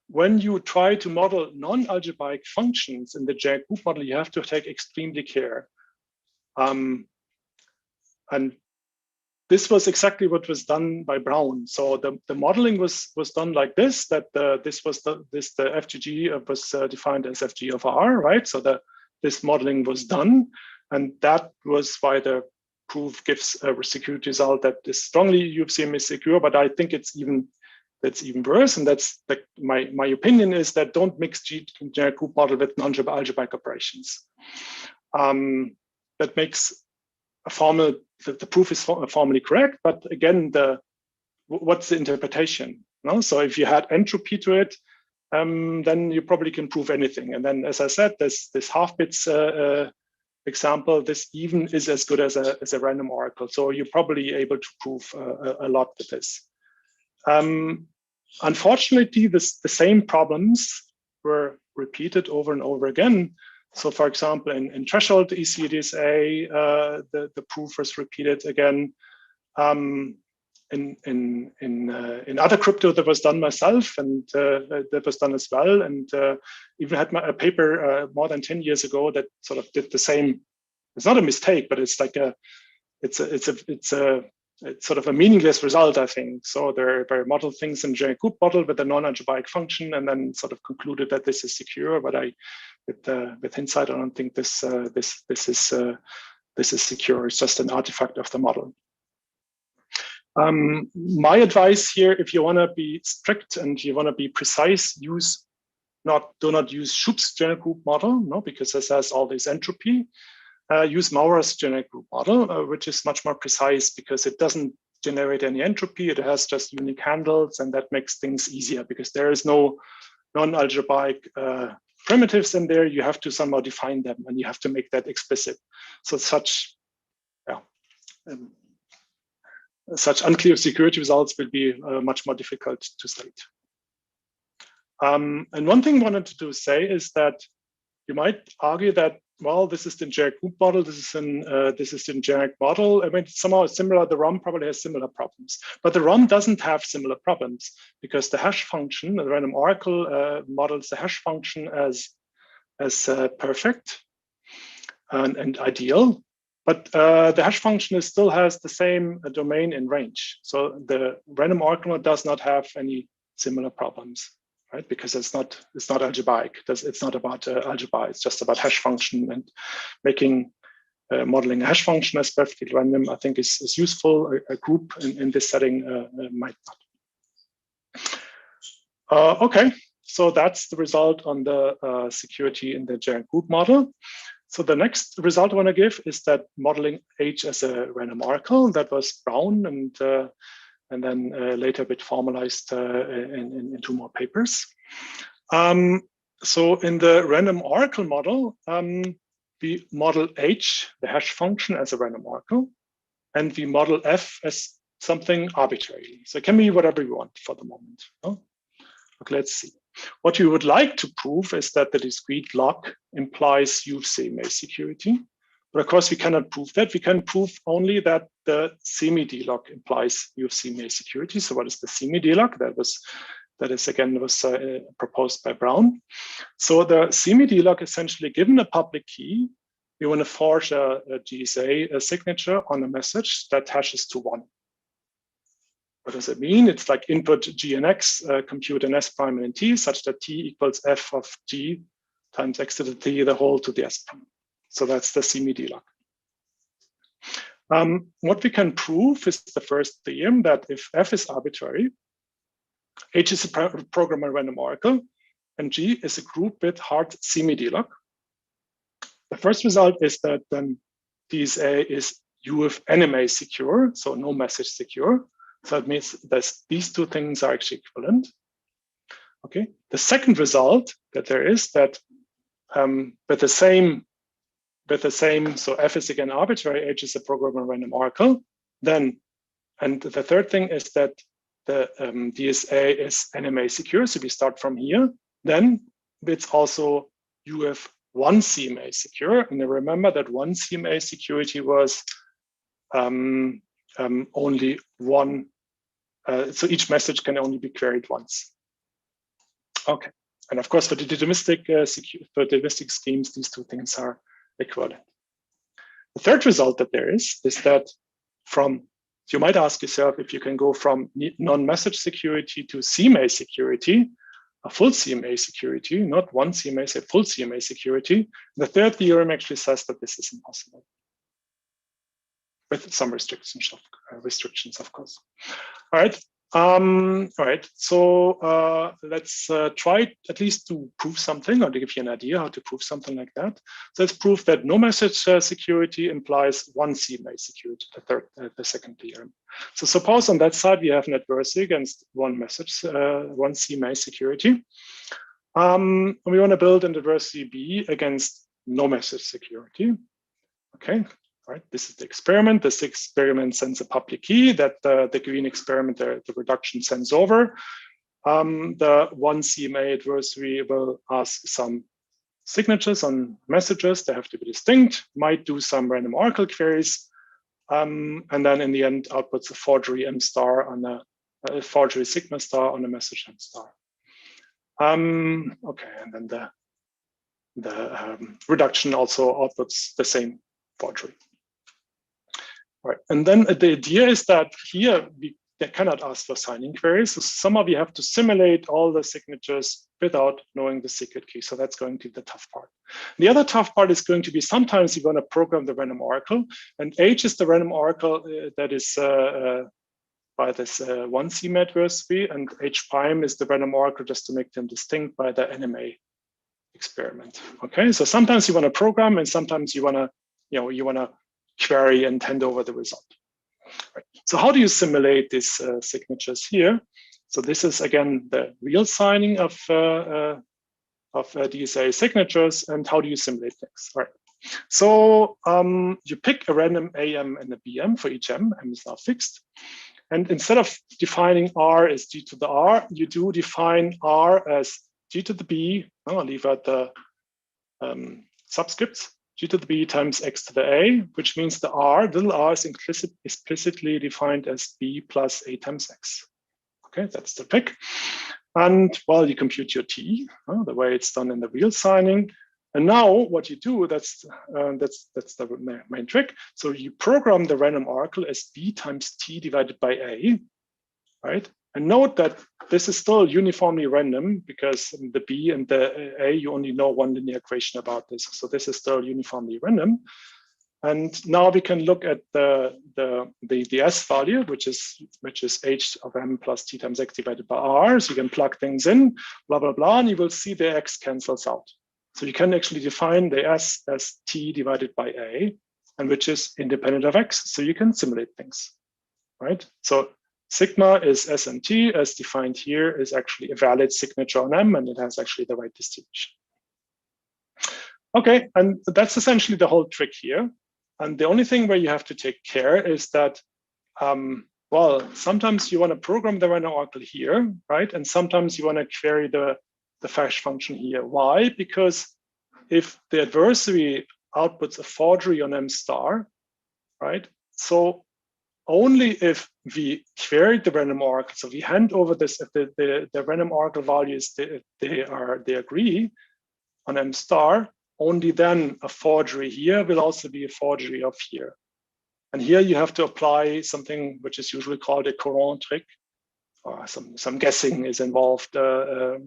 when you try to model non-algebraic functions in the general group model, you have to take extremely care. And this was exactly what was done by Brown. So the modeling was done like this, that the FGG was defined as FG of R, right? So this modeling was done, and that was why the proof gives a security result that is strongly UFCM is secure, but I think that's even worse. And that's my opinion is that don't mix generic group model with non-algebraic operations. That makes a formal, the proof is formally correct, but again, what's the interpretation? No? So if you had entropy to it, then you probably can prove anything. And then, as I said, this half bits example, this even is as good as a random oracle. So you're probably able to prove a lot with this. Unfortunately, the same problems were repeated over and over again. So, for example, in threshold EDCSA, the proof was repeated again. In other crypto that was done myself, and that was done as well, and even had a paper more than 10 years ago that sort of did the same. It's not a mistake, but it's like it's a it's sort of a meaningless result, I think. So they modeled things in generic group model with a non-algebraic function, and then sort of concluded that this is secure. But with hindsight, I don't think this is secure. It's just an artifact of the model. My advice here, if you want to be strict and you want to be precise, do not use Schup's generic group model, no, because this has all this entropy. Use Maurer's generic group model, which is much more precise because it doesn't generate any entropy. It has just unique handles, and that makes things easier because there is no non-algebraic primitives in there. You have to somehow define them, and you have to make that explicit. So such unclear security results will be much more difficult to state. And one thing I wanted to say is that you might argue that, well, this is the generic group model. This is the generic model. I mean, somehow similar. The ROM probably has similar problems, but the ROM doesn't have similar problems because the hash function, the random oracle, models the hash function as perfect and ideal. But the hash function still has the same domain and range. So the random oracle does not have any similar problems. Right? Because it's not algebraic. It's not about algebra. It's just about hash function, and making modeling a hash function as perfectly random, I think, is useful. A group in this setting might not. Okay, so that's the result on the security in the generic group model. So the next result I want to give is that modeling H as a random oracle. That was Brown and then later a bit formalized in two more papers. So in the random oracle model, we model H, the hash function, as a random oracle, and we model F as something arbitrary. So it can be whatever we want for the moment. No? Okay, let's see. What we would like to prove is that the discrete log implies U of CMA security. But of course, we cannot prove that. We can prove only that the semi-D log implies U of CMA security. So what is the semi-D log? That was proposed by Brown. So the semi-D log, essentially, given a public key, we want to forge a GSA signature on a message that hashes to 1. What does it mean? It's like input G and X, compute an S prime and T, such that T equals F of G times X to the T, the whole to the S prime. So that's the semi-D log. What we can prove is the first theorem that if F is arbitrary, H is a programmer random oracle, and G is a group with hard semi-D log. The first result is that then DSA is U of NMA secure, so no message secure. So it means that these two things are actually equivalent. Okay. The second result that there is that with the same, so F is again arbitrary, H is a programmer random oracle. Then, and the third thing is that the DSA is NMA secure. So we start from here. Then it's also UF 1 CMA secure. And I remember that 1 CMA security was only one. So each message can only be queried once. Okay. And of course, for the deterministic schemes, these two things are equivalent. The third result that there is that so you might ask yourself if you can go from non-message security to CMA security, a full CMA security, not one CMA, say full CMA security. The third theorem actually says that this is impossible, with some restrictions, of course. All right. All right. So let's try at least to prove something, or to give you an idea how to prove something like that. So let's prove that no message security implies one CMA security, the second theorem. So suppose on that side we have an adversary against one message, one CMA security. We want to build an adversary B against no message security. Okay. Right, this is the experiment. This experiment sends a public key that the green experiment, the reduction sends over. The one CMA adversary will ask some signatures on messages. They have to be distinct, might do some random oracle queries, and then in the end outputs a forgery M star on a forgery sigma star on a message M star. Okay, and then the reduction also outputs the same forgery. Right, and then the idea is that here they cannot ask for signing queries. So some of you have to simulate all the signatures without knowing the secret key. So that's going to be the tough part. The other tough part is going to be sometimes you want to program the random oracle, and H is the random oracle that is by this 1C adversary, and H prime is the random oracle just to make them distinct by the NMA experiment. Okay, so sometimes you want to program, and sometimes you want to query and hand over the result. Right. So how do you simulate these signatures here? So this is again the real signing of DSA signatures, and how do you simulate things? Right. So you pick a random AM and a BM for each M. M is now fixed, and instead of defining R as G to the R, you do define R as G to the B. I'll leave out the subscripts. G to the B times X to the A, which means the R, little r, is explicitly defined as B plus A times X. Okay, that's the pick. And well, you compute your T, the way it's done in the real signing. And now what you do, that's the main trick. So you program the random oracle as B times T divided by A, right? And note that this is still uniformly random because the B and the A, you only know one linear equation about this. So this is still uniformly random. And now we can look at the S value, which is H of M plus T times X divided by R. So you can plug things in, blah, blah, blah, and you will see the X cancels out. So you can actually define the S as T divided by A, and which is independent of X. So you can simulate things, right? So sigma is S and T, as defined here, is actually a valid signature on M, and it has actually the right distinction. Okay, and that's essentially the whole trick here. And the only thing where you have to take care is that, well, sometimes you want to program the random oracle here, right? And sometimes you want to query the fetch function here. Why? Because if the adversary outputs a forgery on M star, right? So only if we queried the random oracle, so we hand over this, if the random oracle values, they agree on M star, only then a forgery here will also be a forgery of here. And here you have to apply something which is usually called a Courant trick, or some guessing is involved,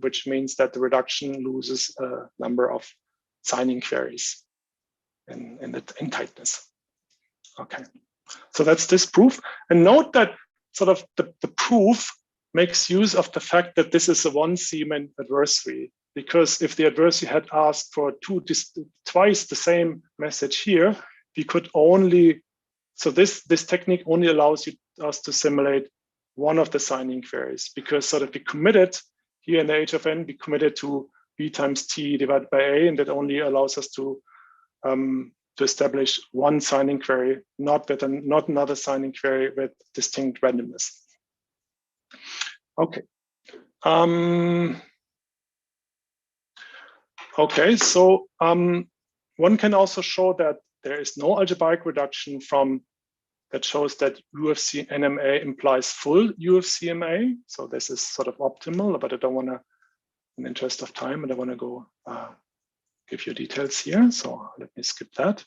which means that the reduction loses a number of signing queries in tightness. Okay, so that's this proof. And note that sort of the proof makes use of the fact that this is a 1C adversary, because if the adversary had asked for twice the same message here, we could only, so this technique only allows us to simulate one of the signing queries, because sort of we committed here in the H of N, we committed to B times T divided by A, and that only allows us to establish one signing query, not another signing query with distinct randomness. Okay. Okay, so one can also show that there is no algebraic reduction that shows that U of C NMA implies full U of CMA. So this is sort of optimal, but I don't want to, in the interest of time, and I want to go give you details here. So let me skip that.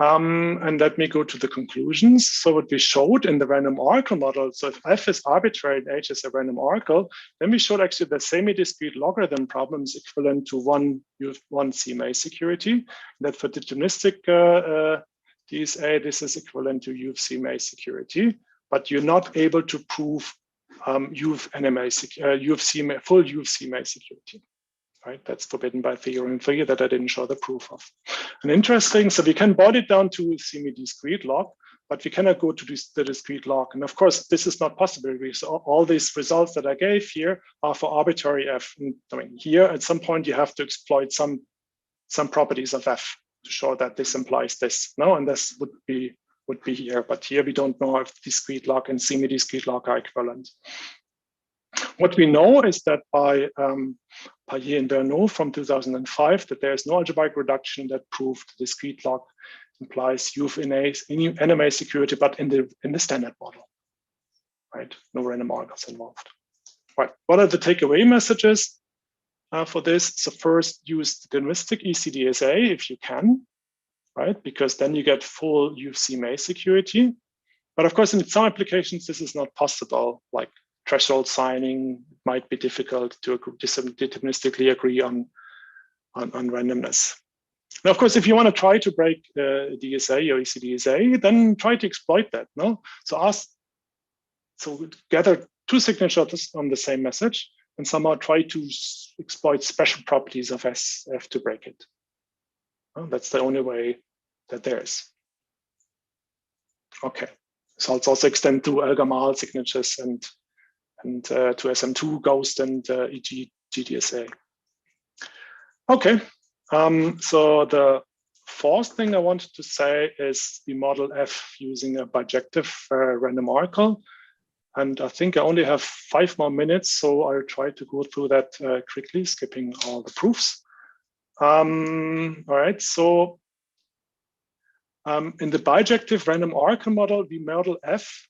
And let me go to the conclusions. So what we showed in the random oracle model, so if F is arbitrary and H is a random oracle, then we showed actually the semi-discrete logarithm problem is equivalent to one CMA security. That for deterministic DSA, this is equivalent to U of CMA security, but you're not able to prove U of CMA, full U of CMA security. Right, that's forbidden by Theorem 3 that I didn't show the proof of. And interesting, so we can boil it down to semi-discrete log, but we cannot go to the discrete log. And of course, this is not possible because all these results that I gave here are for arbitrary F. And, I mean, here at some point you have to exploit some properties of F to show that this implies this. No, and this would be here, but here we don't know if discrete log and semi-discrete log are equivalent. What we know is that by Payet and Bernoulli from 2005, that there is no algebraic reduction that proved discrete log implies U of NMA security, but in the standard model, right? No random oracles involved. Right. What are the takeaway messages for this? So first, use deterministic ECDSA if you can, right? Because then you get full UFCMA security. But of course, in some applications, this is not possible, like threshold signing might be difficult to deterministically agree on randomness. Now, of course, if you want to try to break DSA or ECDSA, then try to exploit that. No, so gather two signatures on the same message and somehow try to exploit special properties of SF to break it. Well, that's the only way that there is. Okay, so let's also extend to Elgamal signatures and to SM2, Ghost, and GDSA. Okay, so the fourth thing I wanted to say is we model F using a bijective random oracle. And I think I only have 5 more minutes, so I'll try to go through that quickly, skipping all the proofs. All right, so in the bijective random oracle model, we model F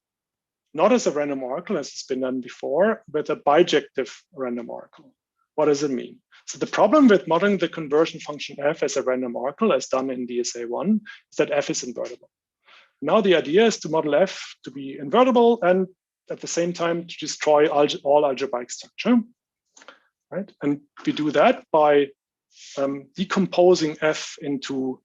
not as a random oracle, as it's been done before, but a bijective random oracle. What does it mean? So the problem with modeling the conversion function F as a random oracle, as done in DSA1, is that F is invertible. Now the idea is to model F to be invertible and at the same time to destroy all algebraic structure, right? And we do that by decomposing F into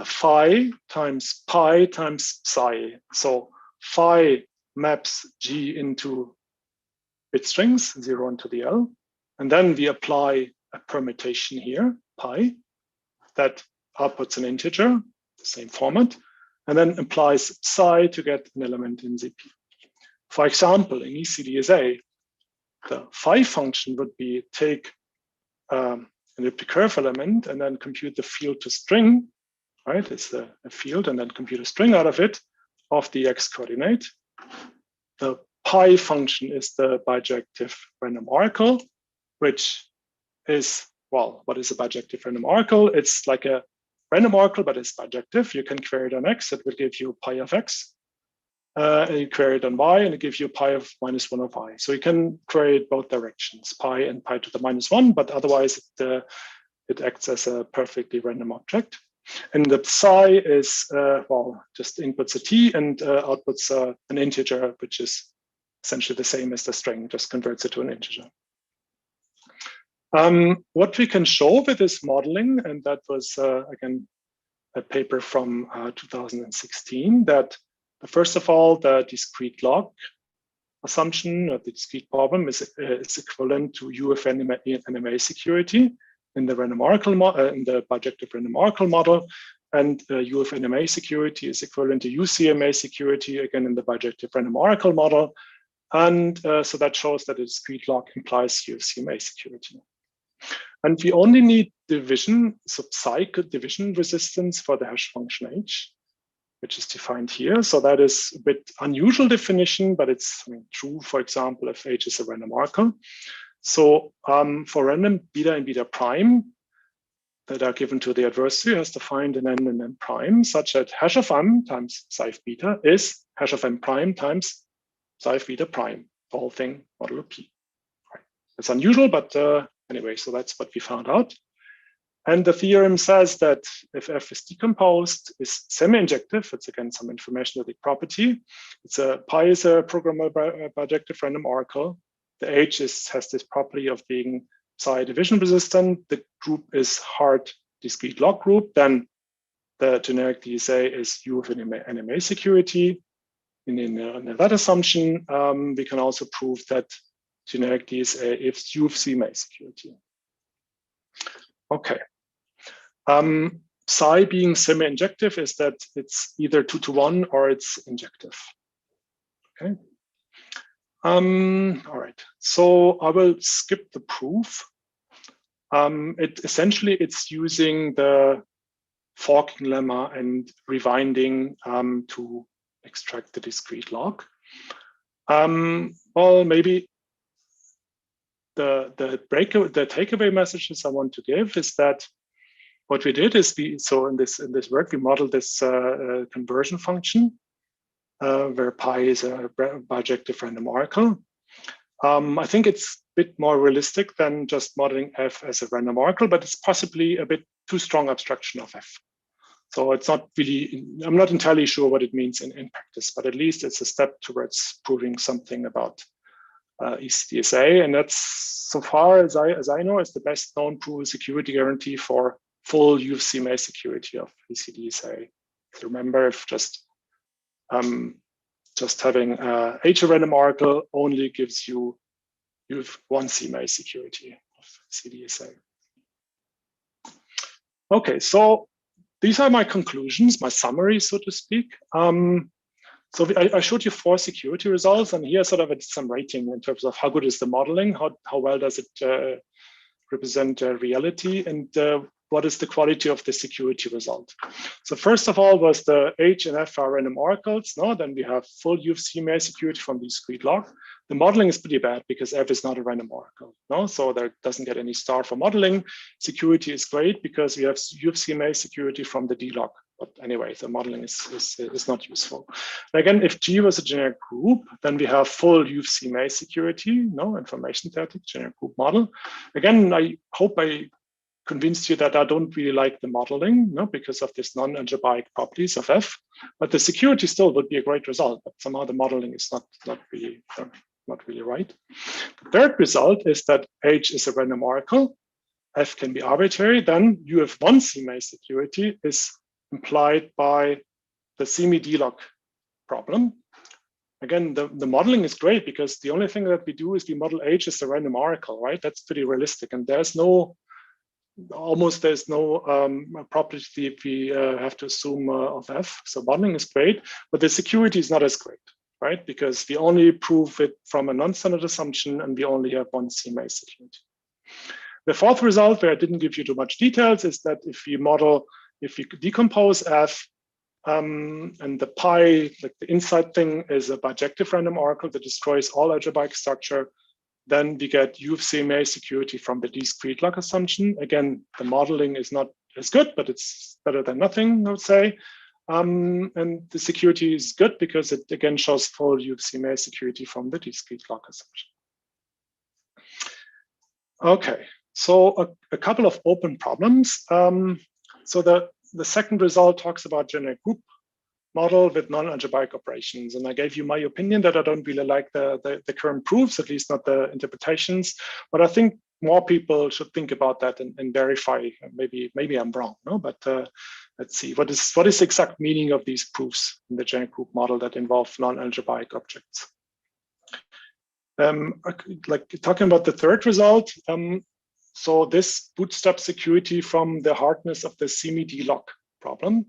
phi times pi times psi. So phi maps G into bit strings, 0 into the L. And then we apply a permutation here, pi, that outputs an integer, the same format, and then implies psi to get an element in ZP. For example, in ECDSA, the phi function would be take an elliptic curve element and then compute the field to string, right? It's a field and then compute a string out of it of the x coordinate. The pi function is the bijective random oracle, which is, well, what is a bijective random oracle? It's like a random oracle, but it's bijective. You can query it on x, it will give you pi of x. And you query it on y, and it gives you pi of -1 of y. So you can query it both directions, pi and pi to the -1, but otherwise it acts as a perfectly random object. And the psi is, well, just inputs a t and outputs an integer, which is essentially the same as the string, just converts it to an integer. What we can show with this modeling, and that was, again, a paper from 2016, that first of all, the discrete log assumption of the discrete problem is equivalent to UFNMA security in the random oracle in the bijective random oracle model, and UFNMA security is equivalent to UCMA security again in the bijective random oracle model, and so that shows that a discrete log implies UCMA security. And we only need division, so cycle division resistance for the hash function h, which is defined here. So that is a bit unusual definition, but it's true, for example, if h is a random oracle. So for random beta and beta prime that are given to the adversary has to find an n and n prime such that hash of m times psi of beta is hash of m prime times psi of beta prime, the whole thing modulo p. Right. It's unusual, but anyway, so that's what we found out. And the theorem says that if F is decomposed, is semi-injective, it's again some informationalistic property. Pi is a programmable bijective random oracle. The H has this property of being psi division resistant. The group is hard discrete log group. Then the generic DSA is U of NMA security. In that assumption, we can also prove that generic DSA is U of CMA security. Okay. Psi being semi-injective is that it's either 2-to-1 or it's injective. Okay. All right. So I will skip the proof. Essentially it's using the forking lemma and rewinding to extract the discrete log. Well, maybe the takeaway messages I want to give is that what we did is in this work we modeled this conversion function where pi is a bijective random oracle. I think it's a bit more realistic than just modeling F as a random oracle, but it's possibly a bit too strong abstraction of F. So it's not really, I'm not entirely sure what it means in practice, but at least it's a step towards proving something about ECDSA. And that's, so far as I know, is the best known proof of security guarantee for full UFCMA security of ECDSA. So remember, if just having H a random oracle only gives you one CMA security of CDSA. Okay, so these are my conclusions, my summary, so to speak. So I showed you 4 security results, and here sort of some rating in terms of how good is the modeling, how well does it represent reality, and what is the quality of the security result. So first of all was the H and F are random oracles. No, then we have full UFCMA security from the discrete log. The modeling is pretty bad because F is not a random oracle. No, so there doesn't get any star for modeling. Security is great because we have UFCMA security from the D log. But anyway, the modeling is not useful. And again, if G was a generic group, then we have full UFCMA security, no information theoretic generic group model. Again, I hope I convinced you that I don't really like the modeling, no, because of this non-algebraic properties of F. But the security still would be a great result, but somehow the modeling is not really right. The third result is that H is a random oracle, F can be arbitrary. Then UF1 CMA security is implied by the semi-D-log problem. Again, the modeling is great because the only thing that we do is we model H as a random oracle, right? That's pretty realistic, and there's no property we have to assume of F. So modeling is great, but the security is not as great, right? Because we only prove it from a non-standard assumption, and we only have one CMA security. The fourth result, where I didn't give you too much details, is that if we decompose F, and the pi, like the inside thing, is a bijective random oracle that destroys all algebraic structure, then we get UFCMA security from the discrete log assumption. Again, the modeling is not as good, but it's better than nothing, I would say. And the security is good because it again shows full UFCMA security from the discrete log assumption. Okay, so a couple of open problems. So the second result talks about generic group model with non-algebraic operations. And I gave you my opinion that I don't really like the current proofs, at least not the interpretations, but I think more people should think about that and verify. Maybe I'm wrong, no? But let's see, what is the exact meaning of these proofs in the generic group model that involve non-algebraic objects? Like talking about the third result, so this bootstraps security from the hardness of the semi-D log problem.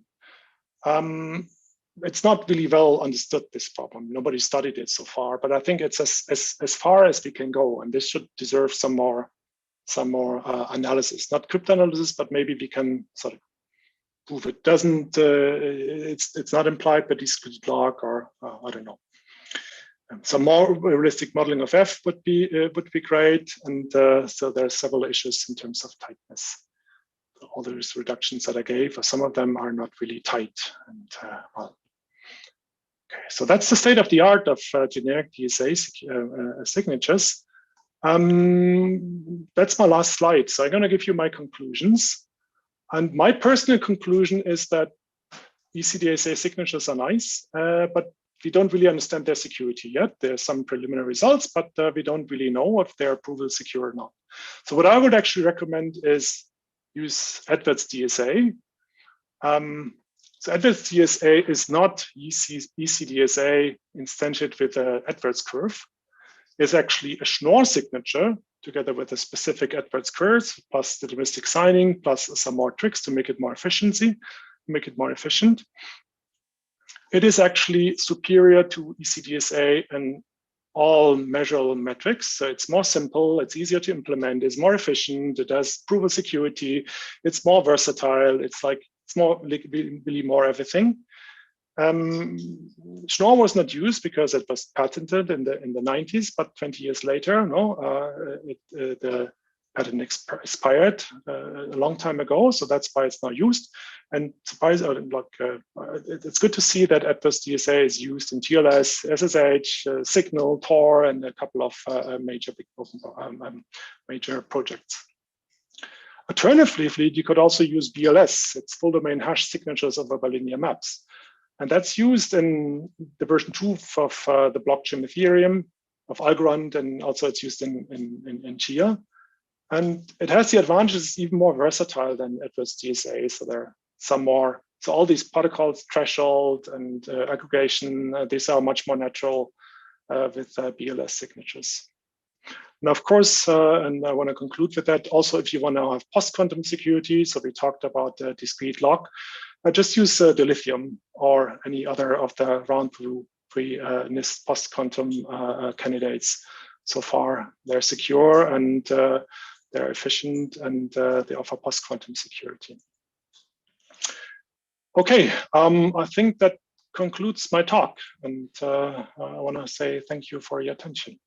It's not really well understood, this problem. Nobody studied it so far, but I think it's as far as we can go, and this should deserve some more analysis, not cryptanalysis, but maybe we can sort of prove it doesn't. It's not implied by discrete log, or I don't know. Some more realistic modeling of F would be great, and so there are several issues in terms of tightness. All those reductions that I gave, some of them are not really tight, and well. Okay, so that's the state of the art of generic DSA signatures. That's my last slide. So I'm going to give you my conclusions. And my personal conclusion is that ECDSA signatures are nice, but we don't really understand their security yet. There are some preliminary results, but we don't really know if their approval is secure or not. So what I would actually recommend is use Edwards DSA. So Edwards DSA is not ECDSA instantiated with an Edwards curve. It's actually a Schnorr signature together with a specific Edwards curve plus deterministic signing plus some more tricks to make it more efficient. It is actually superior to ECDSA in all measurable metrics. So it's more simple, it's easier to implement, it's more efficient, it has proof of security, it's more versatile, it's more really more everything. Schnorr was not used because it was patented in the 90s, but 20 years later, the patent expired a long time ago, so that's why it's not used. And it's good to see that Edwards DSA is used in TLS, SSH, Signal, Tor, and a couple of major projects. Alternatively, you could also use BLS. It's full domain hash signatures over bilinear maps. And that's used in the version 2 of the blockchain Ethereum, of Algorand, and also it's used in Chia. And it has the advantage it's even more versatile than Edwards DSA. So there are some more. So all these protocols, threshold and aggregation, these are much more natural with BLS signatures. And of course, and I want to conclude with that, also if you want to have post-quantum security, so we talked about discrete lock, just use the lithium or any other of the round three NIST post-quantum candidates. So far, they're secure and they're efficient and they offer post-quantum security. Okay, I think that concludes my talk, and I want to say thank you for your attention.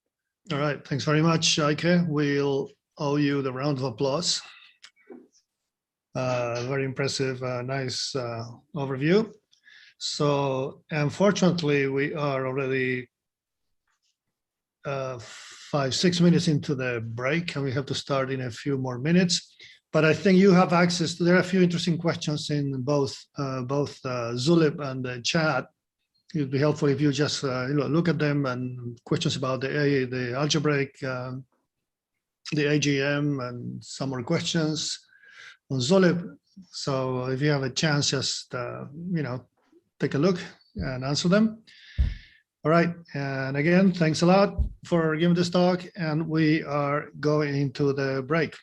All right, thanks very much, Eike. We'll owe you the round of applause. Very impressive, nice overview. So unfortunately, we are already 5-6 minutes into the break, and we have to start in a few more minutes. But I think you have access to, there are a few interesting questions in both Zulip and the chat. It would be helpful if you just look at them, and questions about the algebraic, the AGM, and some more questions on Zulip. So if you have a chance, just take a look and answer them. All right, and again, thanks a lot for giving this talk, and we are going into the break.